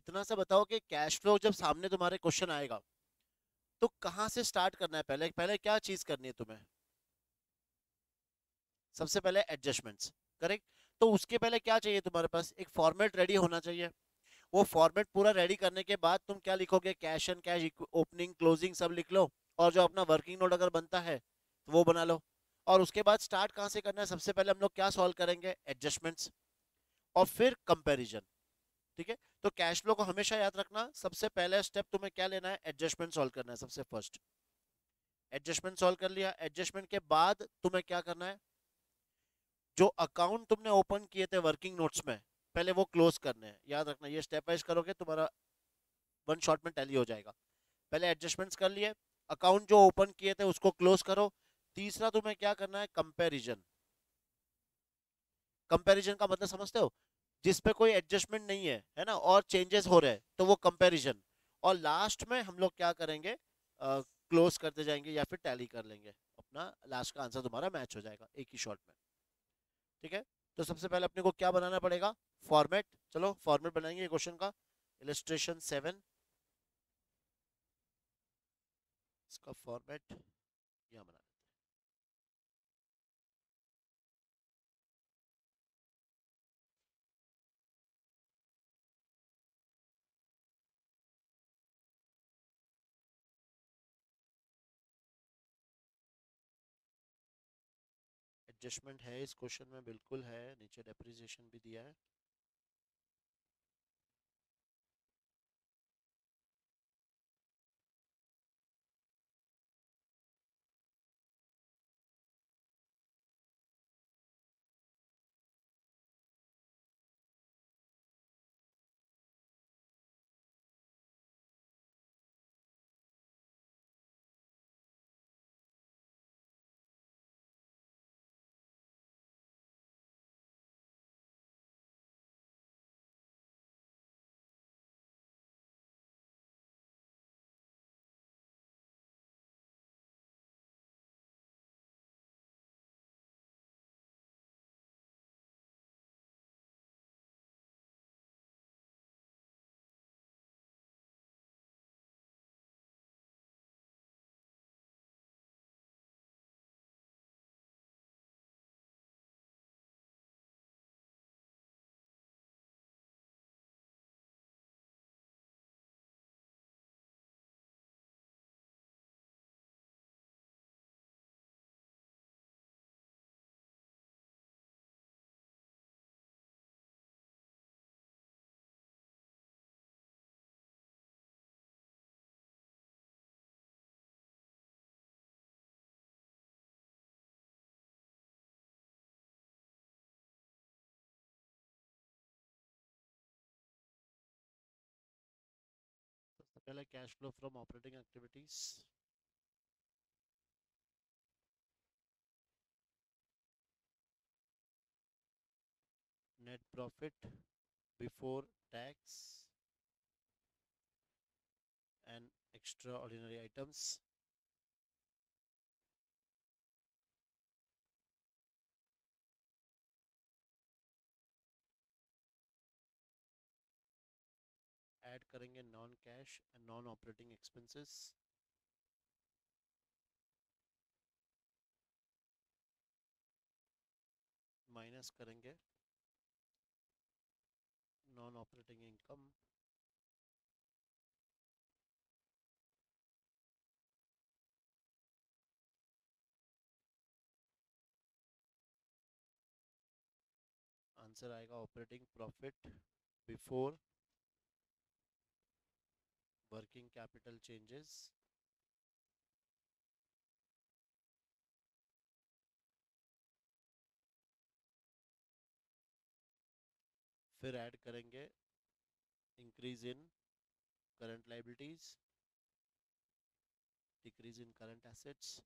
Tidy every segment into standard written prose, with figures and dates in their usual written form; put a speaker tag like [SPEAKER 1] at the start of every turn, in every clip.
[SPEAKER 1] इतना सा बताओ कि कैश फ्लो जब सामने तुम्हारे क्वेश्चन आएगा तो कहाँ से स्टार्ट करना है, पहले पहले क्या चीज करनी है तुम्हें? सबसे पहले एडजस्टमेंट्स। करेक्ट। तो उसके पहले क्या चाहिए तुम्हारे पास? एक फॉर्मेट रेडी होना चाहिए। वो फॉर्मेट पूरा रेडी करने के बाद तुम क्या लिखोगे? Cash and cash, opening closing सब लिख लो। और जो अपना वर्किंग नोट अगर बनता है तो वो बना लो। और उसके बाद स्टार्ट कहाँ से करना है? सबसे पहले हम लोग क्या सॉल्व करेंगे? एडजस्टमेंट्स। और फिर कंपैरिजन। ठीक है। तो कैश फ्लो को हमेशा याद रखना, सबसे पहले स्टेप तुम्हें क्या लेना है? एडजस्टमेंट सॉल्व करना है सबसे फर्स्ट। एडजस्टमेंट सॉल्व कर लिया, एडजस्टमेंट के बाद तुम्हें क्या करना है? जो अकाउंट तुमने ओपन किए थे वर्किंग नोट्स में, पहले वो क्लोज करने हैं। याद रखना, ये स्टेप वाइज करोगे तुम्हारा वन शॉट में टैली हो जाएगा। पहले एडजस्टमेंट्स कर लिए, अकाउंट जो ओपन किए थे उसको क्लोज करो। तीसरा तुम्हें क्या करना है? कंपैरिजन। कंपैरिजन का मतलब समझते हो? जिस पे कोई एडजस्टमेंट नहीं है, है ना, और चेंजेस हो रहे हैं, तो वो कंपैरिजन। और लास्ट में हम लोग क्या करेंगे? क्लोज करते जाएंगे या फिर टैली कर लेंगे। अपना लास्ट का आंसर तुम्हारा मैच हो जाएगा एक ही शॉट में। ठीक है। तो सबसे पहले अपने को क्या बनाना पड़ेगा? फॉर्मेट। चलो फॉर्मेट बनाएंगे क्वेश्चन का। इलस्ट्रेशन 7, इसका फॉर्मेट यहाँ बना। एडजस्टमेंट है इस क्वेश्चन में, बिल्कुल है, नीचे डेप्रिसिएशन भी दिया है। सबसे पहले cash flow from operating activities. Net profit before tax and extra ordinary items. Add करेंगे non cash and non operating expenses. Minus करेंगे नॉन ऑपरेटिंग इनकम। आंसर आएगा operating profit before working capital changes. फिर add करेंगे increase in current liabilities, decrease in current assets,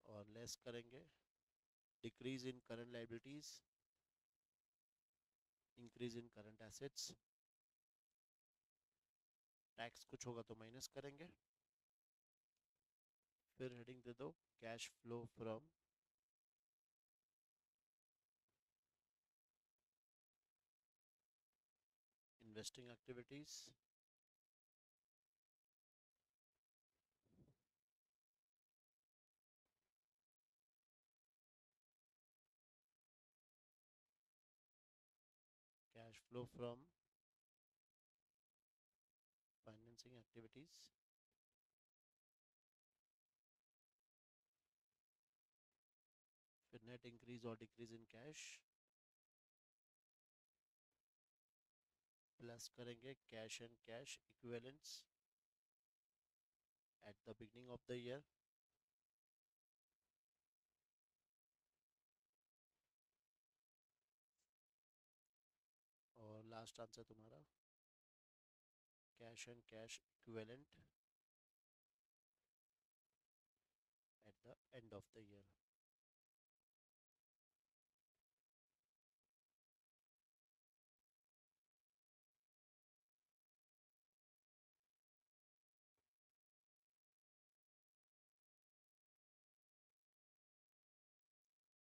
[SPEAKER 1] और less करेंगे decrease in current liabilities, increase in current assets. Tax कुछ होगा तो minus करेंगे। फिर हेडिंग दे दो cash flow from investing activities, cash flow from financing activities, फिर net increase or decrease in cash, plus करेंगे cash and cash equivalents at the beginning of the year, और लास्ट आंसर तुम्हारा cash and cash equivalent at the end of the year.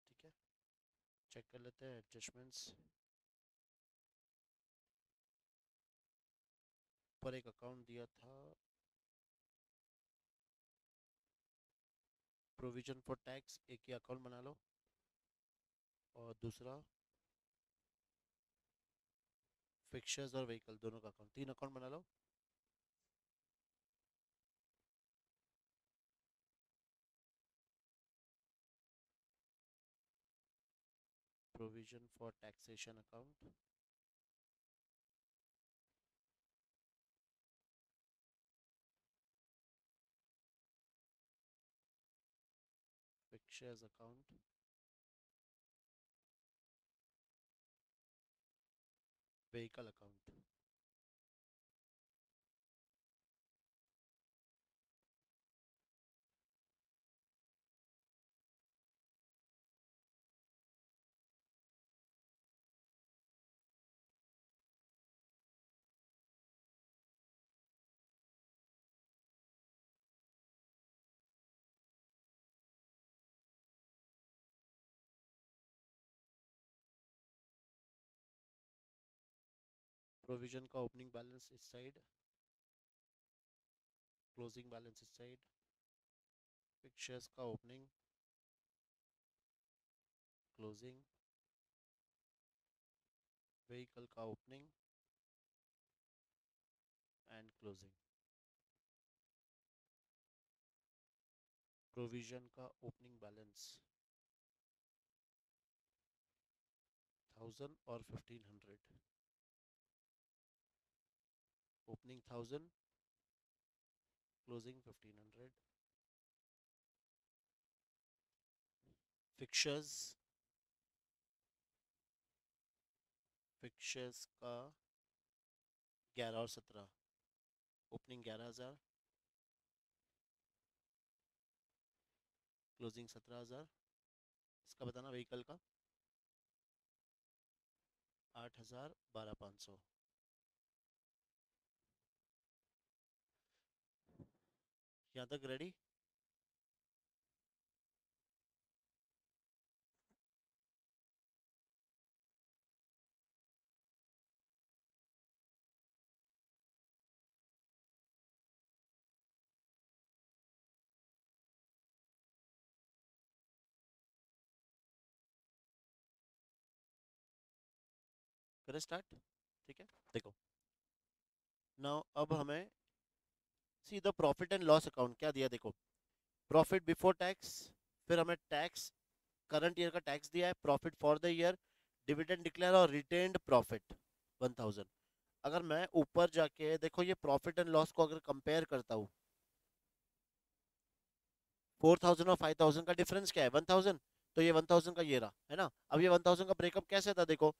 [SPEAKER 1] ठीक है, check कर लेते हैं adjustments. पर एक अकाउंट दिया था प्रोविजन फॉर टैक्स, एक ही अकाउंट बना लो, और दूसरा फिक्चर्स और व्हीकल दोनों का अकाउंट, 3 अकाउंट बना लो। Provision for taxation account, fixtures account, vehicle account. Provision का ओपनिंग बैलेंस इस साइड, क्लोजिंग बैलेंस इस साइड, फिक्चर्स का ओपनिंग, क्लोजिंग, व्हीकल का ओपनिंग एंड क्लोजिंग। प्रोविजन का ओपनिंग बैलेंस 1000 और 1500, ओपनिंग 1000, क्लोजिंग 1500। फिक्चर्स, फिक्चर्स का 11 और 17, ओपनिंग 11000, क्लोजिंग 17000। इसका बताना व्हीकल का 8000, 12500। यहाँ तक रेडी? करें स्टार्ट? ठीक है, देखो नाउ अब हमें सीधा प्रॉफिट एंड लॉस अकाउंट क्या दिया, देखो प्रॉफिट बिफोर टैक्स, फिर हमें टैक्स करंट ईयर का टैक्स दिया है, profit for the year, dividend declare और रिटेन्ड प्रॉफिट 1000। अगर मैं ऊपर जाके देखो ये प्रॉफिट एंड लॉस को अगर कंपेयर करता हूँ, 4000 और 5000 का डिफरेंस क्या है, 1000। तो ये 1000 का ये रहा है ना। अब ये 1000 का ब्रेकअप कैसे था, देखो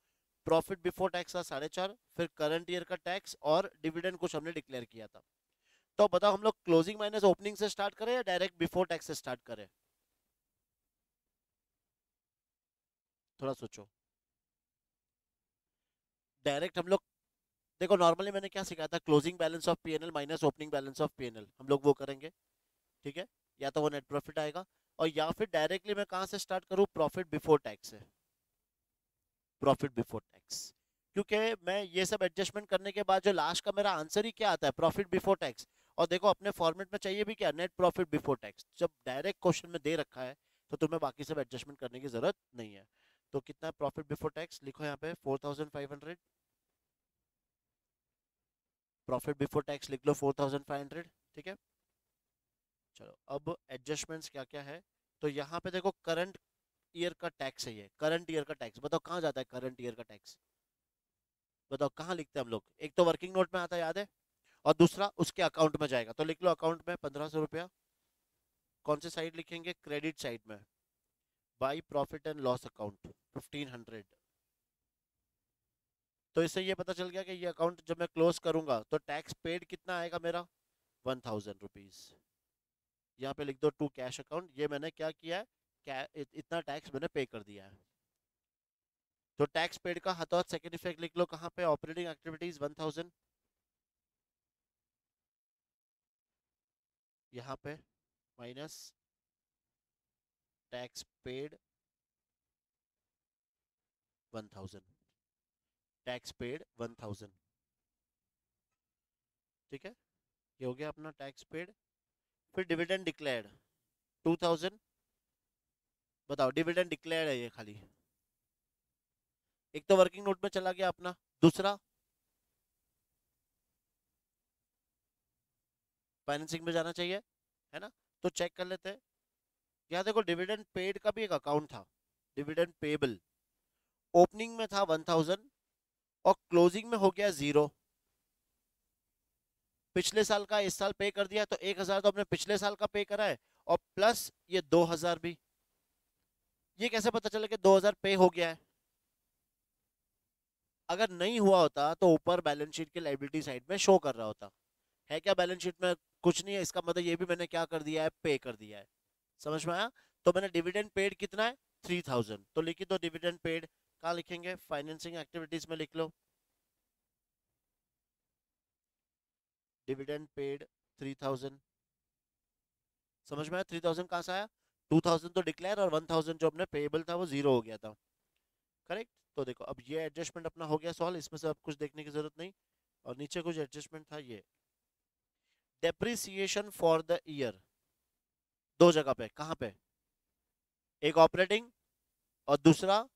[SPEAKER 1] प्रॉफिट बिफोर टैक्स था 4.5, फिर करंट ईयर का टैक्स और डिविडेंड कुछ हमने डिक्लेयर किया था। तो बताओ हम लोग क्लोजिंग माइनस ओपनिंग से स्टार्ट करें या डायरेक्ट बिफोर टैक्स से स्टार्ट करें? थोड़ा सोचो। डायरेक्ट हम लोग देखो नॉर्मली मैंने क्या सिखाया था, closing balance of PNL minus opening balance of PNL, हम लोग वो करेंगे। ठीक है, या तो वो नेट प्रॉफिट आएगा, और या फिर डायरेक्टली मैं कहां से स्टार्ट करूं, प्रॉफिट बिफोर टैक्स से। प्रॉफिट बिफोर टैक्स क्योंकि मैं ये सब एडजस्टमेंट करने के बाद जो लास्ट का मेरा आंसर ही क्या आता है, प्रॉफिट बिफोर टैक्स। और देखो अपने फॉर्मेट में चाहिए भी क्या, नेट प्रॉफिट बिफोर टैक्स। जब डायरेक्ट क्वेश्चन में दे रखा है तो तुम्हें बाकी सब एडजस्टमेंट करने की जरूरत नहीं है। तो कितना प्रॉफिट बिफोर टैक्स लिखो यहाँ पे 4500। प्रॉफिट बिफोर टैक्स लिख लो 4500, ठीक है। चलो अब एडजस्टमेंट्स क्या क्या है। तो यहाँ पे देखो करंट ईयर का टैक्स है, ये करंट ईयर का टैक्स। बताओ कहाँ जाता है करंट ईयर का टैक्स, बताओ कहाँ लिखते हैं हम लोग। एक तो वर्किंग नोट में आता है, याद है, और दूसरा उसके अकाउंट में जाएगा। तो लिख लो अकाउंट में 1500 रुपया। कौन से साइड लिखेंगे, क्रेडिट साइड में, by profit and loss account 1500। तो इससे ये पता चल गया कि ये अकाउंट जब मैं क्लोज करूंगा तो टैक्स पेड कितना आएगा मेरा, 1000 रुपीज। यहाँ पे लिख दो टू कैश अकाउंट। ये मैंने क्या किया है, इतना टैक्स मैंने पे कर दिया है। तो टैक्स पेड का हाथों सेकंड इफेक्ट लिख लो कहाँ पे, ऑपरेटिंग एक्टिविटीज 1000, यहाँ पे minus tax paid 1000, tax paid 1000, ठीक है। ये हो गया अपना टैक्स पेड। फिर डिविडेंड डिक्लेयर्ड 2000। बताओ डिविडेंड डिक्लेयर्ड है ये खाली, एक तो वर्किंग नोट में चला गया अपना, दूसरा फाइनेंसिंग में जाना चाहिए, है ना। तो चेक कर लेते हैं। यहाँ देखो डिविडेंड पेड का भी एक अकाउंट था, डिविडेंड पेबल। ओपनिंग में था 1000 और क्लोजिंग में हो गया 0। पिछले साल का इस साल पे कर दिया, तो 1000 तो अपने पिछले साल का पे करा है, और प्लस ये 2000 भी। ये कैसे पता चला कि 2000 पे हो गया है। अगर नहीं हुआ होता तो ऊपर बैलेंस शीट के लाइबिलिटी साइड में शो कर रहा होता है। क्या बैलेंस शीट में कुछ नहीं है, इसका मतलब ये भी मैंने क्या कर दिया है, पे कर दिया है। समझ में आया। तो मैंने डिविडेंड पेड कितना है 3000, तो लिखी दो डिविडेंड पेड। कहाँ लिखेंगे, फाइनेंसिंग एक्टिविटीज में लिख लो डिविडेंड पेड 3000। समझ में आया, 3000 कहाँ से आया, 2000 तो डिक्लेयर और 1000 जो अपने पेएबल था वो 0 हो गया था, करेक्ट। तो देखो अब ये एडजस्टमेंट अपना हो गया सॉल्व, इसमें से अब कुछ देखने की जरूरत नहीं। और नीचे कुछ एडजस्टमेंट था, ये डेप्रिसिएशन फॉर द ईयर, दो जगह पे, कहाँ पे, एक ऑपरेटिंग और दूसरा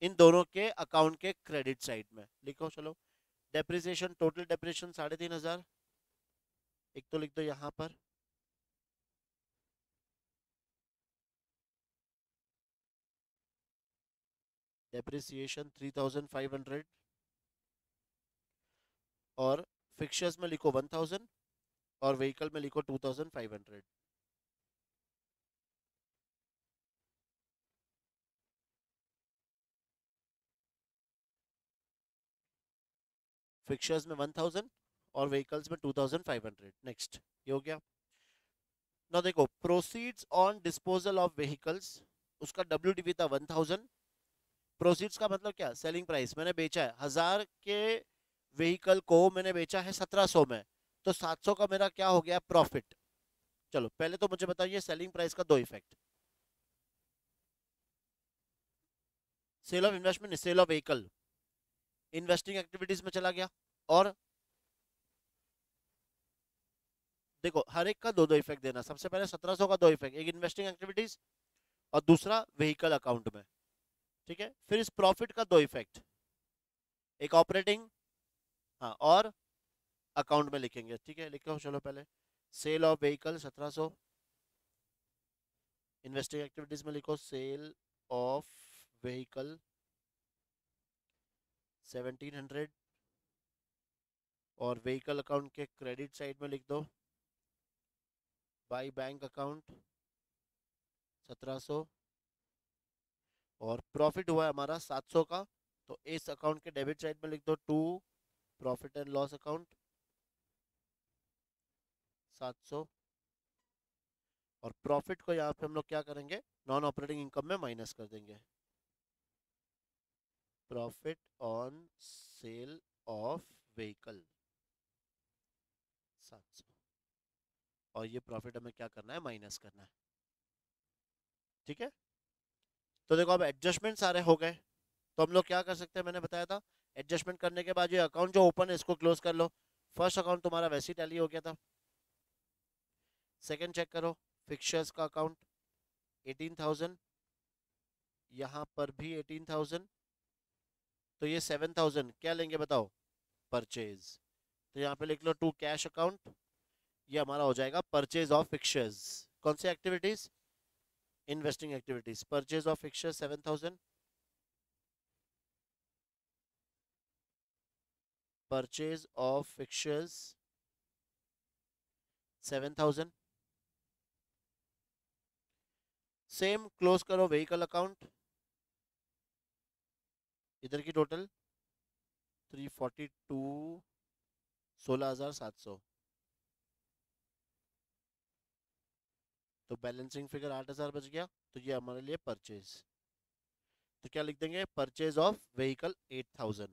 [SPEAKER 1] इन दोनों के अकाउंट के क्रेडिट साइड में लिखो। चलो डेप्रिसिएशन, टोटल डेप्रिसिएशन 3500, एक तो लिख दो यहाँ पर, डेप्रिसिएशन 3500, और फिक्चर्स में लिखो 1000, और व्हीकल में लिखो 2500। फिक्चर्स में 1000 और व्हीकल्स में 2500। नेक्स्ट, ये हो गया ना। देखो proceeds on disposal of vehicles, उसका WDV था 1000। प्रोसीड्स का मतलब क्या, सेलिंग प्राइस। मैंने बेचा है 1000 के व्हीकल को, मैंने बेचा है 1700 में, तो 700 का मेरा क्या हो गया, प्रॉफिट। चलो पहले तो मुझे बताइए सेलिंग प्राइस का दो effect, sale of investment, sale of vehicle investing activities में चला गया। और देखो हर एक का दो दो इफेक्ट देना, सबसे पहले 1700 का दो इफेक्ट, एक इन्वेस्टिंग एक्टिविटीज और दूसरा व्हीकल अकाउंट में, ठीक है। फिर इस प्रॉफिट का दो इफेक्ट, एक ऑपरेटिंग, हाँ, और अकाउंट में लिखेंगे, ठीक है। लिखो चलो पहले sale of vehicle 1700, investing activities में लिखो सेल ऑफ व्हीकल 1700, और व्हीकल अकाउंट के क्रेडिट साइड में लिख दो बाई बैंक अकाउंट 1700, और प्रॉफिट हुआ है हमारा 700 का, तो इस अकाउंट के डेबिट साइड में लिख दो to profit and loss account 700। और प्रॉफिट को यहाँ पे हम लोग क्या करेंगे, नॉन ऑपरेटिंग इनकम में माइनस कर देंगे, profit on sale of vehicle 700, और ये प्रॉफिट हमें क्या करना है, माइनस करना है, ठीक है। तो देखो अब एडजस्टमेंट सारे हो गए, तो हम लोग क्या कर सकते हैं, मैंने बताया था एडजस्टमेंट करने के बाद ये अकाउंट जो ओपन है इसको क्लोज कर लो। फर्स्ट अकाउंट तुम्हारा वैसे ही टैली हो गया था। सेकंड चेक करो, फिक्चर्स का अकाउंट 18,000, यहाँ पर भी 18,000, तो ये 7,000 क्या लेंगे बताओ, परचेज। तो यहाँ पे लिख लो टू कैश अकाउंट, ये हमारा हो जाएगा परचेज ऑफ फिक्चर्स। कौन सी activities, investing activities. Purchase of fixtures 7,000, purchase of fixtures 7,000। Same close करो व्हीकल अकाउंट, इधर की टोटल 342, 16,700, तो बैलेंसिंग फिगर 8,000 बच गया। तो ये हमारे लिए परचेज, तो क्या लिख देंगे, purchase of vehicle 8,000,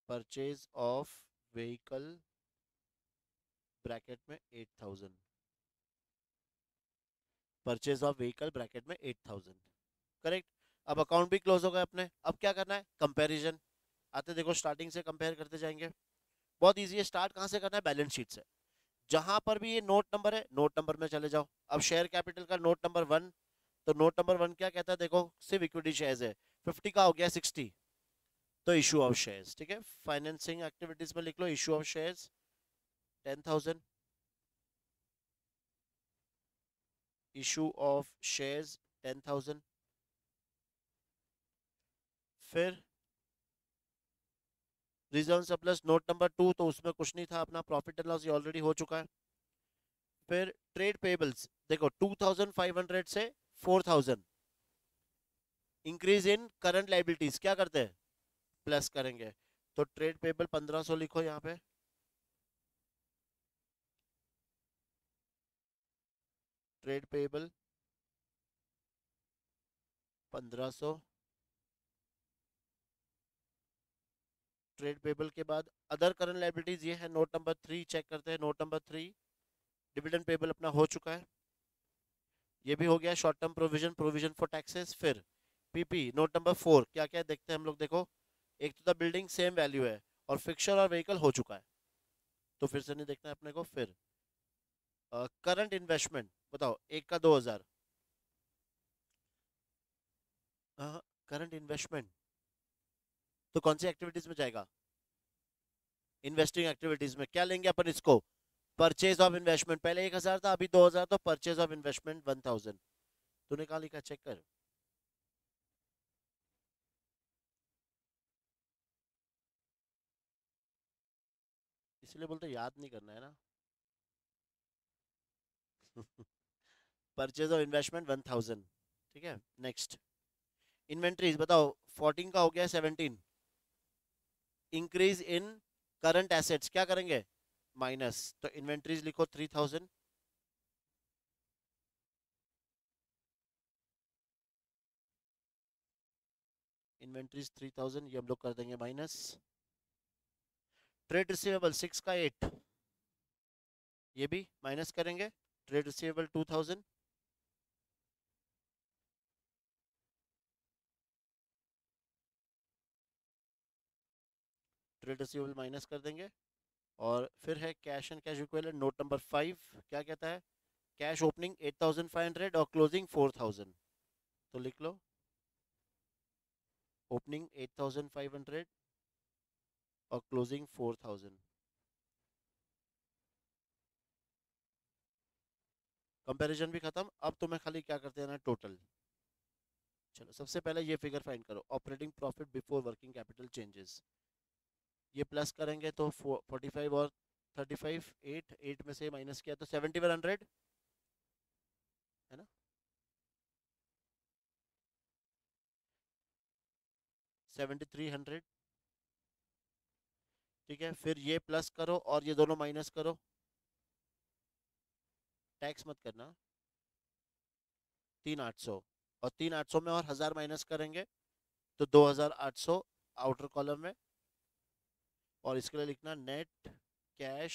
[SPEAKER 1] purchase of vehicle bracket में 8,000, परचेज ऑफ व्हीकल ब्रैकेट में 8,000, करेक्ट। अब अकाउंट भी क्लोज हो गए अपने। अब क्या करना है, कंपैरिजन। आते देखो स्टार्टिंग से कंपेयर करते जाएंगे। बहुत इजी है, स्टार्ट कहाँ से करना है, बैलेंस शीट से। जहां पर भी ये नोट नंबर है, नोट नंबर में चले जाओ। अब शेयर कैपिटल का नोट नंबर 1, तो नोट नंबर 1 क्या कहता है, देखो सिर्फ इक्विटी शेयर्स है, 50 का हो गया 60, तो इशू ऑफ शेयर्स, ठीक है। फाइनेंसिंग एक्टिविटीज में लिख लो issue of shares 10,000, issue of shares 10,000। फिर रिजर्व सरप्लस नोट नंबर 2, तो उसमें कुछ नहीं था, अपना प्रॉफिट एंड लॉस ये ऑलरेडी हो चुका है। फिर ट्रेड पेबल्स देखो 2,500 से 4,000, इंक्रीज इन करंट लाइबिलिटीज क्या करते हैं, प्लस करेंगे। तो ट्रेड पेबल 1,500 लिखो यहाँ पे, ट्रेड पेबल 1,500। ट्रेड पेबल के बाद अदर करंट लाइबिलिटीज ये है, नोट नंबर 3 चेक करते हैं। नोट नंबर 3 डिविडेंड पेबल अपना हो चुका है, ये भी हो गया। Short term provision, provision for taxes. फिर पीपी नोट नंबर 4 क्या क्या देखते हैं हम लोग, देखो एक तो द बिल्डिंग सेम वैल्यू है, और फिक्चर और व्हीकल हो चुका है, तो फिर से नहीं देखना है अपने को। फिर करंट इन्वेस्टमेंट बताओ, एक का 2,000, करंट इन्वेस्टमेंट तो कौन सी एक्टिविटीज में जाएगा, इन्वेस्टिंग एक्टिविटीज में। क्या लेंगे अपन इसको, परचेज ऑफ इन्वेस्टमेंट। पहले 1,000 था, अभी 2,000, तो परचेज ऑफ इन्वेस्टमेंट 1,000। तूने कहा लिखा, चेक कर। इसलिए बोलते याद नहीं करना है ना। परचेज ऑफ इन्वेस्टमेंट 1,000, ठीक है। नेक्स्ट इन्वेंट्रीज बताओ, 14 का हो गया 17, इंक्रीज इन करंट एसेट्स क्या करेंगे, माइनस, तो इन्वेंट्रीज लिखो 3,000, इन्वेंट्रीज 3,000, ये हम लोग कर देंगे माइनस। ट्रेड रिसीवेबल 6 का 8, ये भी माइनस करेंगे। Trade receivable 2,000, trade receivable minus कर देंगे। और फिर है cash and cash equivalent note number 5, क्या कहता है, कैश ओपनिंग 8,500 और क्लोजिंग 4,000, तो लिख लो ओपनिंग 8,500 और क्लोजिंग 4,000। कंपैरिजन भी खत्म। अब तुम्हें खाली क्या करते हैं ना, टोटल। चलो सबसे पहले ये फिगर फाइंड करो, operating profit before working capital changes. ये प्लस करेंगे तो 45 और 35, 8 में से माइनस किया तो 7,100 है ना, 7,300, ठीक है। फिर ये प्लस करो और ये दोनों माइनस करो, टैक्स मत करना, 3,800, और 3,800 में और 1,000 माइनस करेंगे तो 2,800 आउटर कॉलम में। और इसके लिए लिखना net cash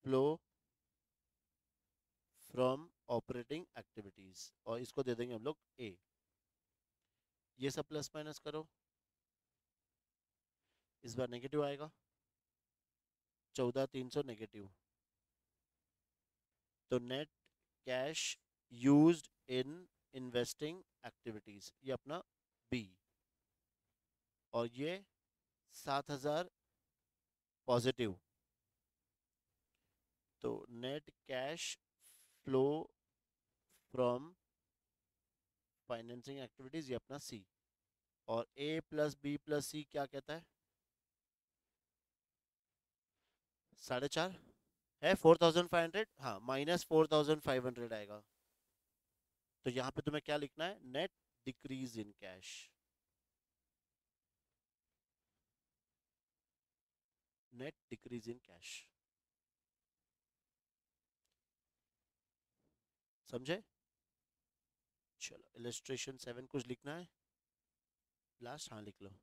[SPEAKER 1] flow from operating activities, और इसको दे देंगे हम लोग ए। ये सब प्लस माइनस करो, इस बार नेगेटिव आएगा, 14,300 नेगेटिव। तो net cash used in investing activities, ये अपना बी। और ये 7,000 पॉजिटिव। तो net cash flow from financing activities, ये अपना सी। और ए प्लस बी प्लस सी क्या कहता है? 4.5 है, 4,500, हाँ, -4,500 आएगा। तो यहाँ पे तुम्हें क्या लिखना है? Net decrease in cash. Net decrease in cash, समझे? चलो इलस्ट्रेशन 7 कुछ लिखना है लास्ट? हाँ लिख लो।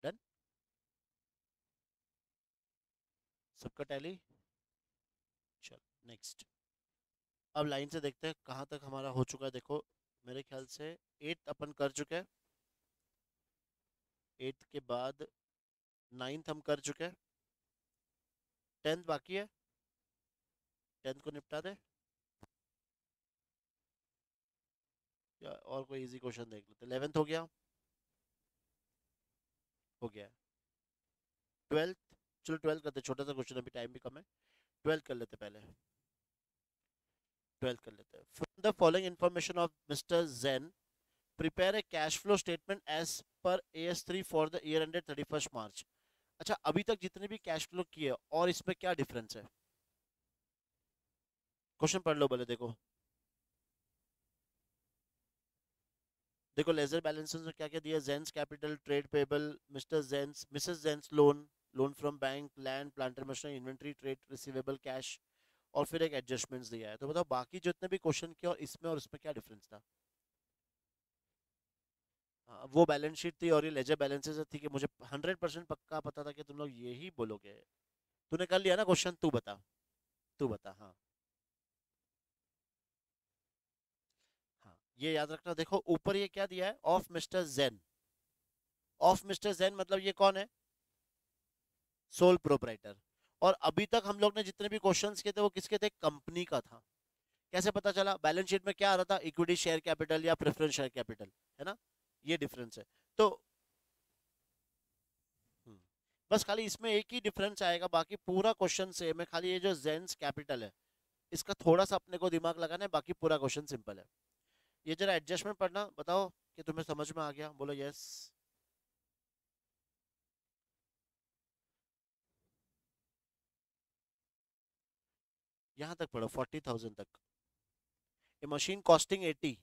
[SPEAKER 1] डन, सबका टैली। चलो नेक्स्ट। अब लाइन से देखते हैं कहाँ तक हमारा हो चुका है। देखो मेरे ख्याल से 8th अपन कर चुके हैं, 8th के बाद 9th हम कर चुके हैं, 10th बाकी है, 10th को निपटा दे। या और कोई इजी क्वेश्चन देख लेते। 11th हो गया, हो गया। 12th, चलो 12th करते, छोटा सा क्वेश्चन, अभी टाइम भी कम है। 12th कर लेते पहले, 12th कर लेते हैं। From the following information of mister Jain, prepare a cash flow statement as per AS3 for the year ended 31st March. अच्छा, अभी तक जितने भी कैश फ्लो किए और इसमें क्या डिफरेंस है? क्वेश्चन पढ़ लो भले। देखो देखो लेजर बैलेंसेस में क्या क्या दिया? Jain's capital, trade payable, mister Jain's, missus Jain's loan, loan from bank, land plant and machinery, inventory, trade receivable, cash, और फिर एक एडजस्टमेंट्स दिया है। तो बताओ बाकी जितने भी क्वेश्चन किए और इसमें और इसमें क्या डिफरेंस था? हाँ, वो बैलेंस शीट थी और ये लेजर बैलेंसेस थी कि मुझे 100% पक्का पता था कि तुम लोग यही बोलोगे। तूने कर लिया ना क्वेश्चन? तू बता, तू बता। हाँ हाँ, ये याद रखना। देखो ऊपर ये क्या दिया है? Of mister Jain. Of mister Jain मतलब ये कौन है? Sole proprietor. और अभी तक हम लोग ने जितने भी क्वेश्चंस किए थे वो किसके थे? कंपनी का था। कैसे पता चला? बैलेंस शीट में क्या आ रहा था? इक्विटी शेयर कैपिटल या प्रेफरेंस शेयर कैपिटल, है ना? ये डिफरेंस है। तो हम्म, बस खाली इसमें एक ही डिफरेंस आएगा, बाकी पूरा क्वेश्चन सेम है। खाली ये जो जेंस कैपिटल है इसका थोड़ा सा अपने को दिमाग लगाना है, बाकी पूरा क्वेश्चन सिंपल है। ये जरा एडजस्टमेंट पढ़ना, बताओ कि तुम्हें समझ में आ गया? बोलो यस। यहाँ तक पढ़ो, 40,000 तक। A machine costing 80,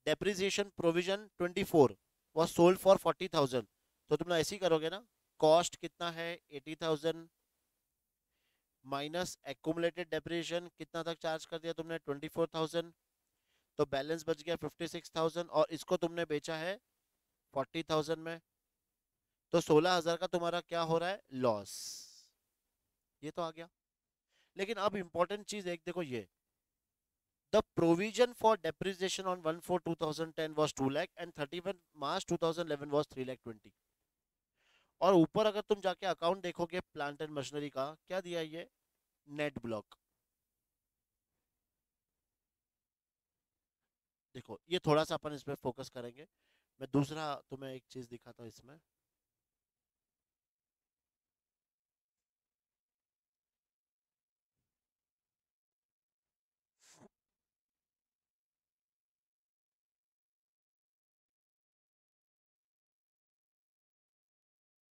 [SPEAKER 1] depreciation provision 24 was sold for 40,000। तो तुम लोग ऐसे ही करोगे ना? कॉस्ट कितना है? 80,000 माइनस एक्यूमुलेटेड डेप्रिसिएशन कितना तक चार्ज कर दिया तुमने? 24,000। तो बैलेंस बच गया 56,000 और इसको तुमने बेचा है 40,000 में। तो 16,000 का तुम्हारा क्या हो रहा है? लॉस। ये तो आ गया। लेकिन अब इंपॉर्टेंट चीज एक देखो, ये the provision for depreciation on 1/4/2010 was 2 lakh and 31 March 2011 was 3 lakh 20। और ऊपर अगर तुम जाके अकाउंट देखोगे प्लांट एंड मशीनरी का, क्या दिया है ये? Net block. देखो ये थोड़ा सा अपन इसमें फोकस करेंगे। मैं दूसरा तुम्हें एक चीज दिखाता हूँ इसमें।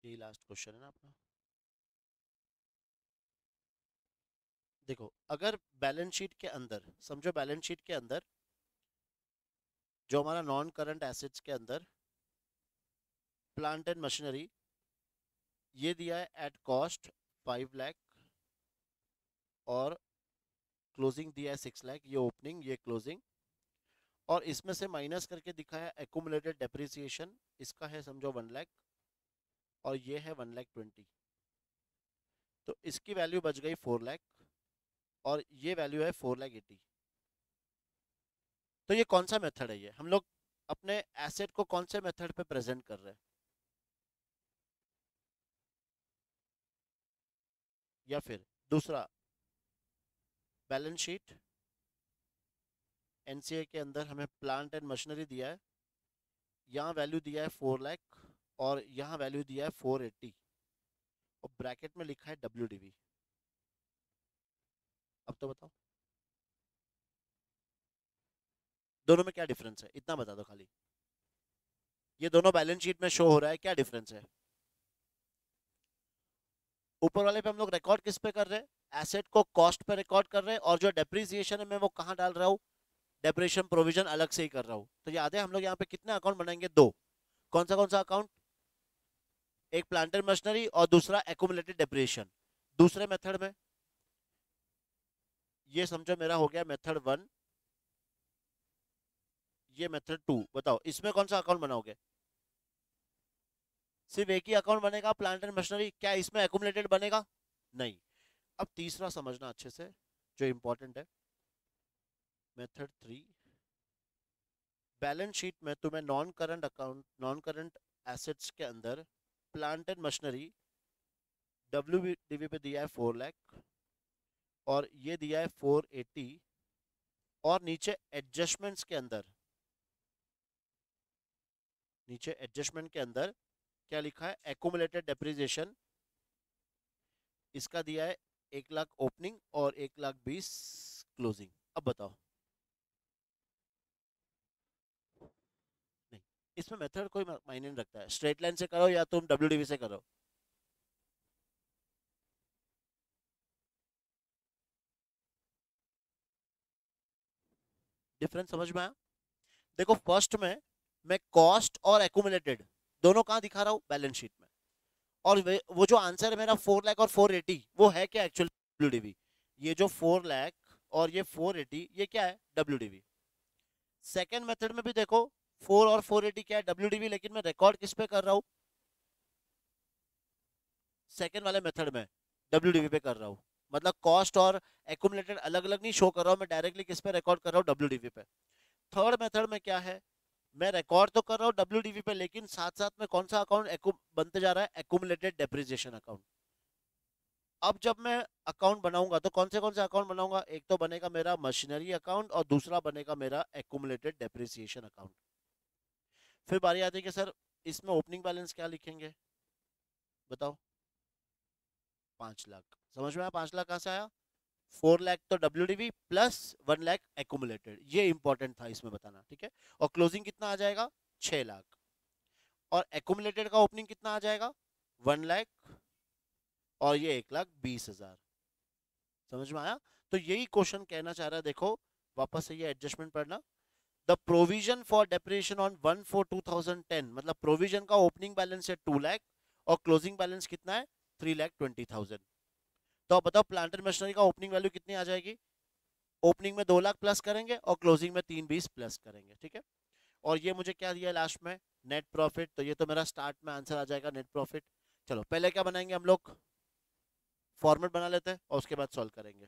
[SPEAKER 1] यही लास्ट क्वेश्चन है ना अपना? देखो, अगर बैलेंस शीट के अंदर, समझो बैलेंस शीट के अंदर जो हमारा नॉन करंट एसेट्स के अंदर प्लांट एंड मशीनरी ये दिया है एट कॉस्ट 5 लाख, और क्लोजिंग दिया है 6 लाख, ये ओपनिंग ये क्लोजिंग, और इसमें से माइनस करके दिखाया एक्यूमुलेटेड डेप्रिसिएशन, इसका है समझो 1 लाख, और ये है 1,20,000, तो इसकी वैल्यू बच गई 4 लाख, और ये वैल्यू है 4,80,000। तो ये कौन सा मेथड है? ये हम लोग अपने एसेट को कौन से मेथड पे प्रेजेंट कर रहे हैं? या फिर दूसरा, बैलेंस शीट एनसीए के अंदर हमें प्लांट एंड मशीनरी दिया है, यहाँ वैल्यू दिया है 4 लाख, और यहाँ वैल्यू दिया है 480, और ब्रैकेट में लिखा है WDV। अब तो बताओ दोनों में क्या डिफरेंस है, इतना बता दो खाली। ये दोनों बैलेंस शीट में शो हो रहा है, क्या डिफरेंस है? ऊपर वाले पे हम लोग रिकॉर्ड किस पे कर रहे हैं? एसेट को कॉस्ट पे रिकॉर्ड कर रहे हैं, और जो डेप्रिसिएशन है मैं वो कहाँ डाल रहा हूँ? डेप्रिसिएशन प्रोविजन अलग से ही कर रहा हूँ। तो याद है हम लोग यहाँ पे कितने अकाउंट बनाएंगे? दो। कौन सा अकाउंट? एक प्लांटर मशीनरी और दूसरा एक्यूमुलेटेड डेप्रिसिएशन। दूसरे मेथड में ये समझो मेरा हो गया मेथड 1, ये मेथड 2। बताओ इसमें कौन सा अकाउंट बनाओगे? सिर्फ एक ही अकाउंट बनेगा प्लांट एंड मशीनरी, क्या इसमें एक्यूमुलेटेड बनेगा? नहीं। अब तीसरा समझना अच्छे से, जो इंपॉर्टेंट है, मेथड 3। बैलेंस शीट में तुम्हें non current account, non current assets के अंदर प्लांट एंड मशीनरी WDV पे दिया है 4 लाख, और ये दिया है 480, और नीचे एडजस्टमेंट्स के अंदर, नीचे एडजस्टमेंट के अंदर क्या लिखा है? एक्यूमुलेटेड डेप्रिसिएशन, इसका दिया है 1 लाख ओपनिंग और 1,20,000 क्लोजिंग। अब बताओ। नहीं, इसमें मेथड कोई मायने नहीं रखता है, स्ट्रेट लाइन से करो या तुम WDV से करो। डिफरेंस समझ में आया? देखो फर्स्ट में मैं कॉस्ट और एक्यूमुलेटेड दोनों कहाँ दिखा रहा हूँ? बैलेंस शीट में। और वो जो आंसर है मेरा 4 लाख और 480, वो है क्या एक्चुअली? WDV। ये जो 4 लाख और ये 480, ये क्या है? WDV। सेकेंड मेथड में भी देखो, 4 और 480 क्या है? WDV, लेकिन मैं रिकॉर्ड किस पे कर रहा हूँ? सेकेंड वाले मेथड में WDV पे कर रहा हूँ। मतलब कॉस्ट और एक्यूमुलेटेड अलग अलग नहीं शो कर रहा हूँ, मैं डायरेक्टली किस पे रिकॉर्ड कर रहा हूँ? WDV पे। थर्ड मेथड में क्या है? मैं रिकॉर्ड तो कर रहा हूँ WDV पे, लेकिन साथ साथ में कौन सा अकाउंट बनते जा रहा है? Accumulated depreciation account. अब जब मैं अकाउंट बनाऊंगा तो कौन से अकाउंट बनाऊंगा? एक तो बनेगा मेरा मशीनरी अकाउंट, और दूसरा बनेगा मेरा एक्यूमुलेटेड डेप्रिसिएशन अकाउंट। फिर बारी आती है कि सर इसमें ओपनिंग बैलेंस क्या लिखेंगे? बताओ। 5 लाख। समझ में आया 5 लाख कहाँ से आया? 4 लाख तो WDV प्लस 1 लाख एक्यूमुलेटेड, ये इंपॉर्टेंट था इसमें बताना, ठीक है। और क्लोजिंग कितना आ जाएगा? 6 लाख। और एक्यूमुलेटेड का ओपनिंग कितना आ जाएगा? 1 लाख, और ये 1,20,000। समझ में आया? तो यही क्वेश्चन कहना चाह रहा है, देखो वापस से ये एडजस्टमेंट पढ़ना। The provision for depreciation on 1/4/2010, मतलब प्रोविजन का ओपनिंग बैलेंस है 2 लाख, और क्लोजिंग बैलेंस कितना है? 3,20,000। तो अब बताओ प्लांटर मशीनरी का ओपनिंग वैल्यू कितनी आ जाएगी? ओपनिंग में 2 लाख प्लस करेंगे और क्लोजिंग में 3,20 प्लस करेंगे, ठीक है। और ये मुझे क्या दिया है लास्ट में? Net profit. तो ये तो मेरा स्टार्ट में आंसर आ जाएगा, नेट प्रॉफिट। चलो पहले क्या बनाएंगे हम लोग? फॉर्मेट बना लेते हैं और उसके बाद सॉल्व करेंगे।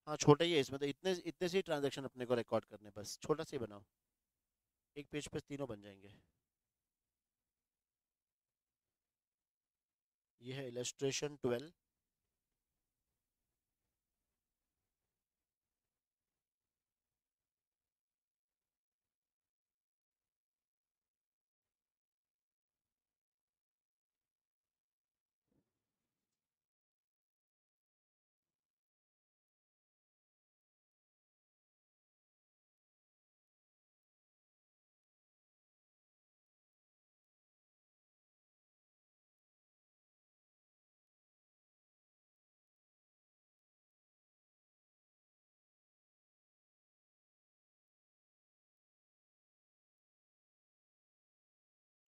[SPEAKER 1] हाँ छोटा ही है, इसमें तो इतने इतने से ही ट्रांजेक्शन अपने को रिकॉर्ड करने, बस छोटा सा ही बनाओ, एक पेज पे तीनों बन जाएंगे। ये है इलस्ट्रेशन 12।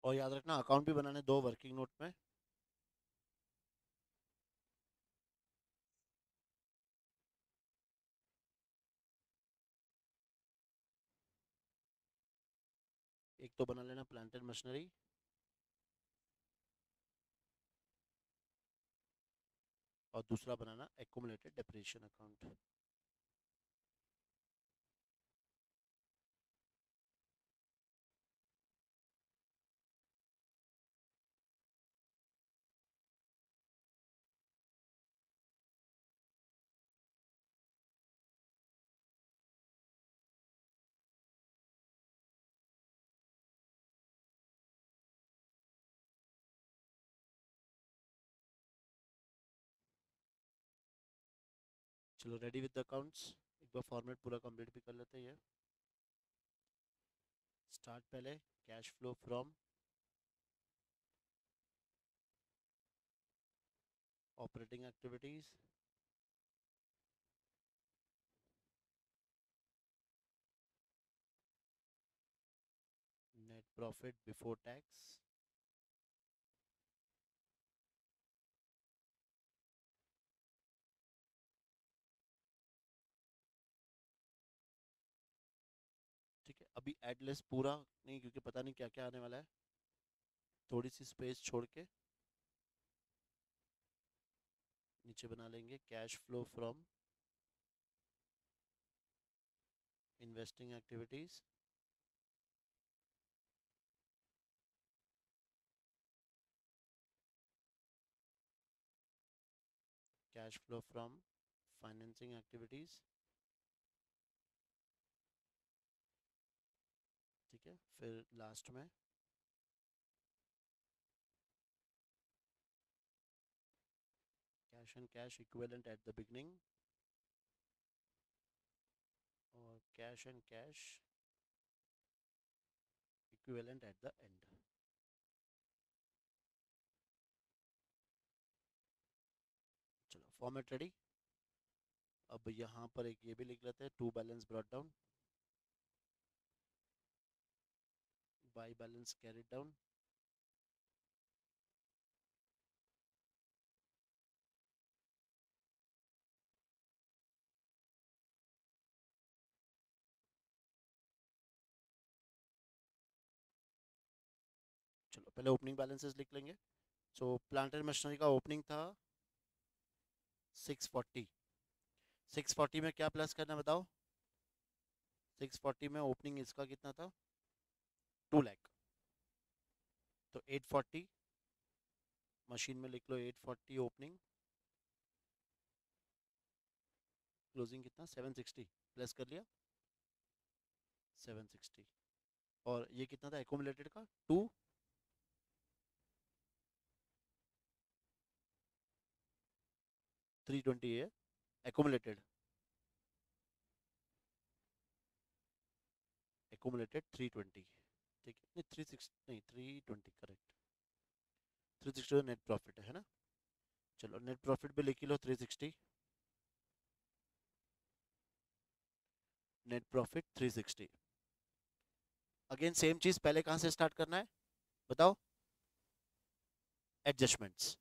[SPEAKER 1] और याद रखना अकाउंट भी बनाने दो वर्किंग नोट में। एक तो बना लेना प्लांट एंड मशीनरी, और दूसरा बनाना एक्यूमुलेटेड डेप्रिसिएशन अकाउंट। चलो रेडी विद द अकाउंट्स। एक बार फॉर्मेट पूरा कंप्लीट भी कर लेते हैं। स्टार्ट पहले cash flow from operating activities, net profit before tax, ठीक है। अभी एड लिस्ट पूरा नहीं, क्योंकि पता नहीं क्या क्या आने वाला है, थोड़ी सी स्पेस छोड़ के नीचे बना लेंगे cash flow from investing activities, cash flow from financing activities, ठीक है। फिर लास्ट में cash and cash equivalent at the beginning, और cash and cash equivalent at the end. चलो फॉर्मेट रेडी। अब यहाँ पर एक ये भी लिख लेते हैं, to balance brought down, by balance carried down, चलो पहले ओपनिंग बैलेंसेस लिख लेंगे। सो प्लांट एंड मशीनरी का ओपनिंग था 640। 640 में क्या प्लस करना बताओ? 640 में ओपनिंग इसका कितना था? 2 लाख। तो 840 मशीन में लिख लो, 840 ओपनिंग, क्लोजिंग कितना? 760। प्लस कर लिया 760। और ये कितना था एकोमुलेटेड का? 320 है एकोमुलेटेड। एकोमुलेटेड 320, ठीक है। नहीं 360 नहीं, 320 करेक्ट। 360 नेट प्रॉफिट है ना। चलो नेट प्रॉफिट भी लिख लो 360। Net profit 360। अगेन सेम चीज, पहले कहां से स्टार्ट करना है बताओ? एडजस्टमेंट्स।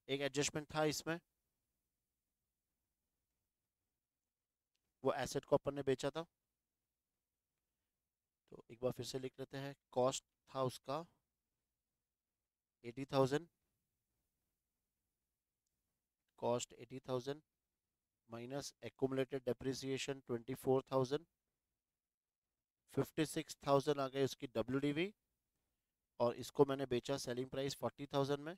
[SPEAKER 1] एक एडजस्टमेंट था इसमें, वो एसेट को अपन ने बेचा था। तो एक बार फिर से लिख लेते हैं, कॉस्ट था उसका 80,000, कॉस्ट 80,000 माइनस एक्यूमुलेटेड डेप्रिसिएशन 24,000, 56,000 आ गए उसकी WDV, और इसको मैंने बेचा सेलिंग प्राइस 40,000 में,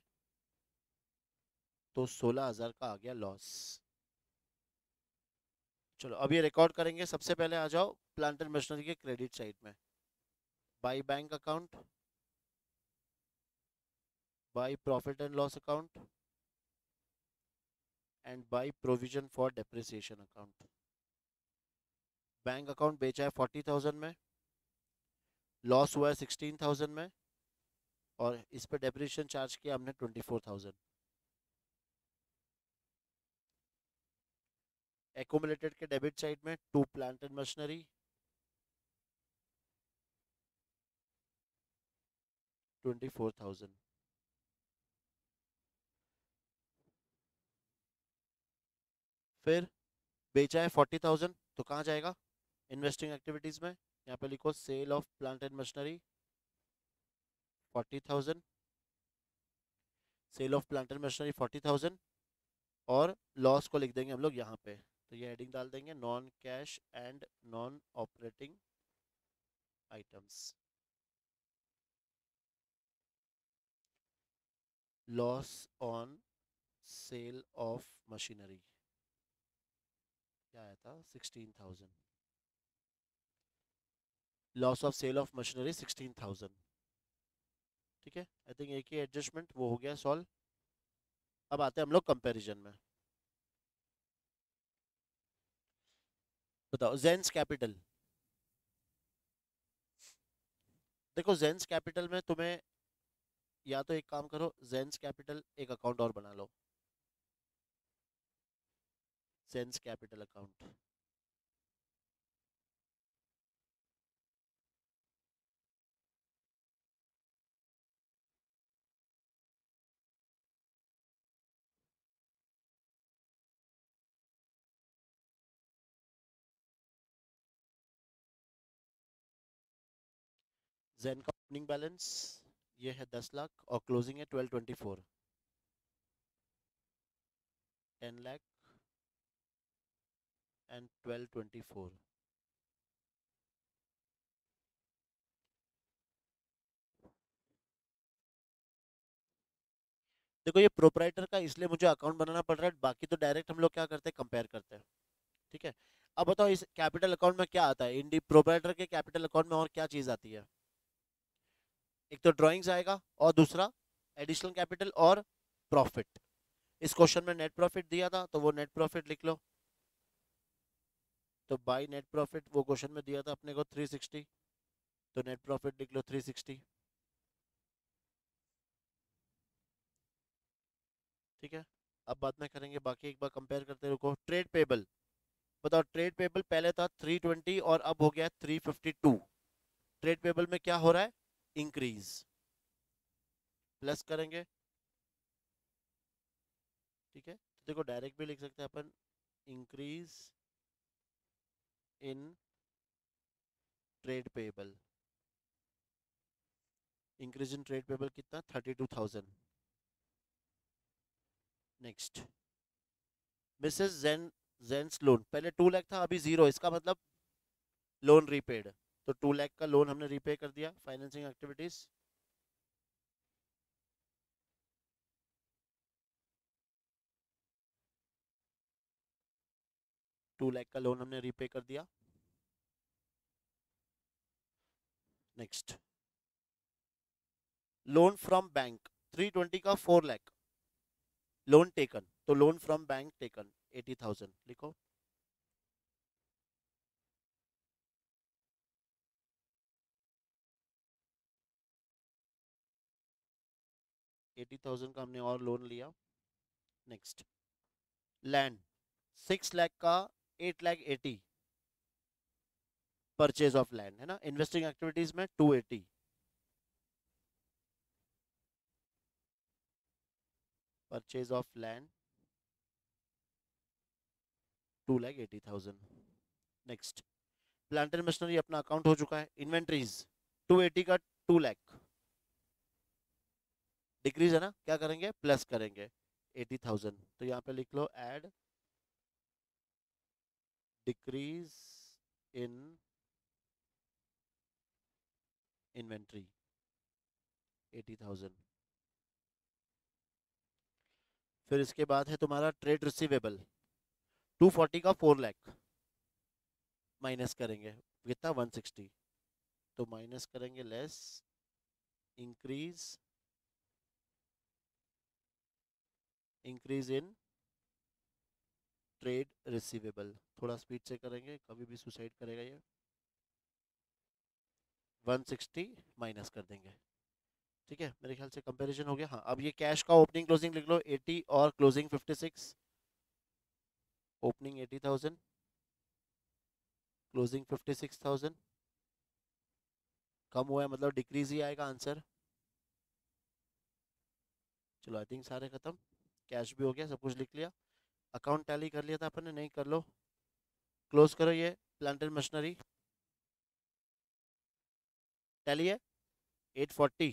[SPEAKER 1] तो 16,000 का आ गया लॉस। चलो अब ये रिकॉर्ड करेंगे। सबसे पहले आ जाओ प्लांट एंड मशीनरी के क्रेडिट साइड में, by bank account, by profit and loss account, and by provision for depreciation account. Bank account बेचा है 40,000 में, लॉस हुआ है 16,000 में, और इस पे डेप्रिसिएशन चार्ज किया हमने 24,000। एक्यूमुलेटेड के डेबिट साइड में टू प्लांट एंड मशीनरी, 24,000। फिर बेचा है 40,000, तो कहाँ जाएगा? इन्वेस्टिंग एक्टिविटीज में। यहाँ पे लिखो sale of plant and machinery 40,000, sale of plant and machinery 40,000, और लॉस को लिख देंगे हम लोग यहाँ पे। तो ये हेडिंग डाल देंगे non cash and non operating items. Loss on sale of machinery क्या आया था? 16,000। Loss of sale of machinery 16,000। ठीक है, आई थिंक एक ही एडजस्टमेंट वो हो गया सॉल्व। अब आते हैं हम लोग कंपैरिजन में। बताओ जेंस कैपिटल। देखो जेंस कैपिटल में तुम्हें या तो एक काम करो, जेंस कैपिटल एक अकाउंट और बना लो, जेंस कैपिटल अकाउंट। जेन का ओपनिंग बैलेंस ये है 10 लाख और क्लोजिंग है 1224, 10 लाख एंड 1224। देखो ये प्रोपराइटर का इसलिए मुझे अकाउंट बनाना पड़ रहा है, बाकी तो डायरेक्ट हम लोग क्या करते हैं, कंपेयर करते हैं। ठीक है, अब बताओ इस कैपिटल अकाउंट में क्या आता है, इंडी प्रोपराइटर के कैपिटल अकाउंट में और क्या चीज आती है? एक तो ड्राइंग्स आएगा और दूसरा एडिशनल कैपिटल और प्रॉफिट। इस क्वेश्चन में नेट प्रॉफिट दिया था तो वो नेट प्रॉफिट लिख लो। तो बाय नेट प्रॉफिट वो क्वेश्चन में दिया था अपने को 360, तो नेट प्रॉफिट लिख लो 360। ठीक है, अब बाद में करेंगे बाकी, एक बार कंपेयर करते रुको। ट्रेड पेबल, बताओ ट्रेड पेबल पहले था 320 और अब हो गया 352। ट्रेड पेबल में क्या हो रहा है? इंक्रीज। प्लस करेंगे। ठीक है, तो देखो डायरेक्ट भी लिख सकते हैं अपन, increase in trade payable. Increase in trade payable कितना? 32,000। Next, Mrs Jain, Jain's loan पहले 2 लाख था अभी 0, इसका मतलब लोन रीपेड। तो 2 लाख का लोन हमने रीपे कर दिया, फाइनेंसिंग एक्टिविटीज। 2 लाख का लोन हमने रीपे कर दिया। नेक्स्ट, लोन फ्रॉम बैंक 320 का 4 लाख लोन टेकन, तो लोन फ्रॉम बैंक टेकन 80,000 लिखो। एटी थाउजेंड का हमने और लोन लिया। नेक्स्ट, लैंड 6 लाख का 8 लाख 80 परचेज ऑफ लैंड है ना, इन्वेस्टिंग एक्टिविटीज में 280। Purchase of land 2,80,000। Next, plant and machinery अपना अकाउंट हो चुका है। इन्वेंट्रीज 280 का 2 लाख डिक्रीज है ना, क्या करेंगे? प्लस करेंगे 80,000। तो यहाँ पे लिख लो एड डिक्रीज इन इन्वेंट्री 80,000। फिर इसके बाद है तुम्हारा ट्रेड रिसीवेबल 240 का 4 लाख माइनस करेंगे कितना? 160। तो माइनस करेंगे less increase, increase in trade receivable. थोड़ा स्पीड से करेंगे, कभी भी सुसाइड करेगा ये। 160 माइनस कर देंगे। ठीक है, मेरे ख्याल से कंपैरिजन हो गया। हाँ, अब ये कैश का ओपनिंग क्लोजिंग लिख लो 80 और क्लोजिंग 56। Opening 80,000, closing 56,000। कम हुआ है मतलब डिक्रीज ही आएगा आंसर। चलो आई थिंक सारे खत्म, कैश भी हो गया, सब कुछ लिख लिया। अकाउंट टैली कर लिया था अपन ने, नहीं कर लो, क्लोज करो ये प्लांट एंड मशीनरी। टैली है 840,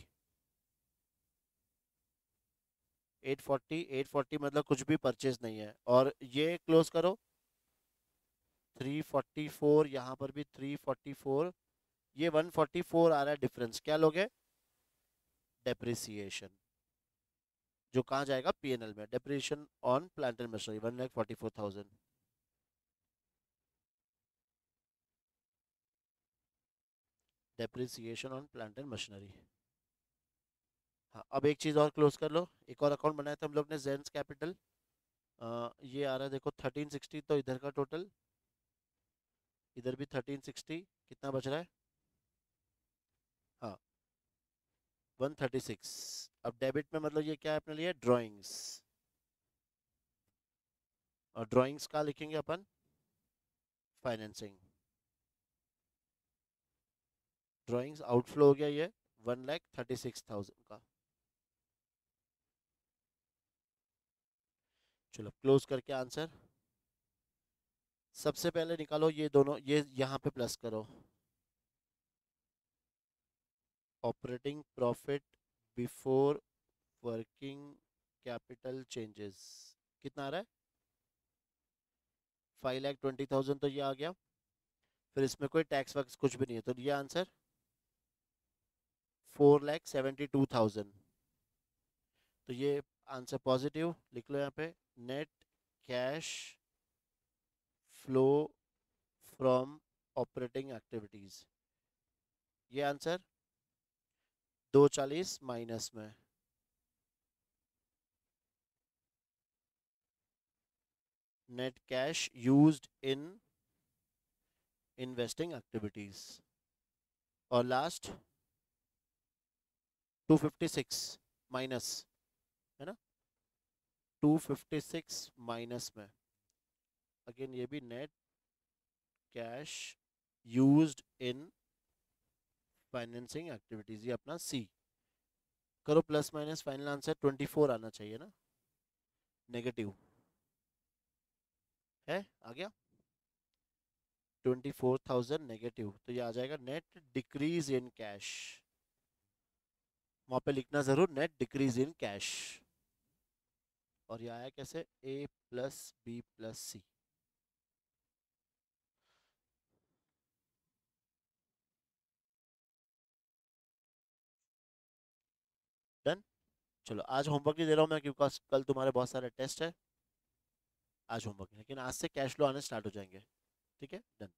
[SPEAKER 1] 840 मतलब कुछ भी परचेज नहीं है। और ये क्लोज करो 344, यहाँ पर भी 344, ये 144 आ रहा है डिफरेंस, क्या लोगे? डेप्रिसिएशन, जो कहाँ जाएगा? पीएनएल में। Depreciation on plant and machinery 1,44,000। Depreciation on plant and machinery. हाँ, अब एक चीज़ और क्लोज कर लो, एक और अकाउंट बनाया था हम लोग ने, जेंस कैपिटल। ये आ रहा है देखो 1360, तो इधर का टोटल, इधर भी 1360, कितना बच रहा है? हाँ 136। अब डेबिट में मतलब ये क्या है अपने लिए? ड्राइंग्स। और ड्राइंग्स का लिखेंगे अपन? फाइनेंसिंग। ड्राइंग्स आउटफ्लो हो गया ये 1,36,000 का। चलो क्लोज करके आंसर सबसे पहले निकालो ये दोनों, ये यहाँ पे प्लस करो। Operating profit before working capital changes कितना आ रहा है? 5,20,000, तो ये आ गया। फिर इसमें कोई टैक्स वैक्स कुछ भी नहीं है, तो ये आंसर 4,72,000। तो ये आंसर पॉजिटिव लिख लो यहाँ पे। Net cash flow from operating activities, ये आंसर 240 माइनस में। Net cash used in investing activities. और लास्ट 256 माइनस, है ना? 256 माइनस में। अगेन ये भी net cash used in financing activities, ये अपना सी। करो प्लस माइनस, फाइनल आंसर 24 आना चाहिए ना? नेगेटिव है, आ गया 24,000 नेगेटिव, तो ये आ जाएगा नेट डिक्रीज इन कैश। वहां पे लिखना जरूर नेट डिक्रीज इन कैश। और ये आया कैसे? ए प्लस बी प्लस सी। डन। चलो आज होमवर्क नहीं दे रहा हूँ मैं, क्योंकि कल तुम्हारे बहुत सारे टेस्ट है। आज होमवर्क, लेकिन आज से कैश फ्लो आने स्टार्ट हो जाएंगे। ठीक है, डन।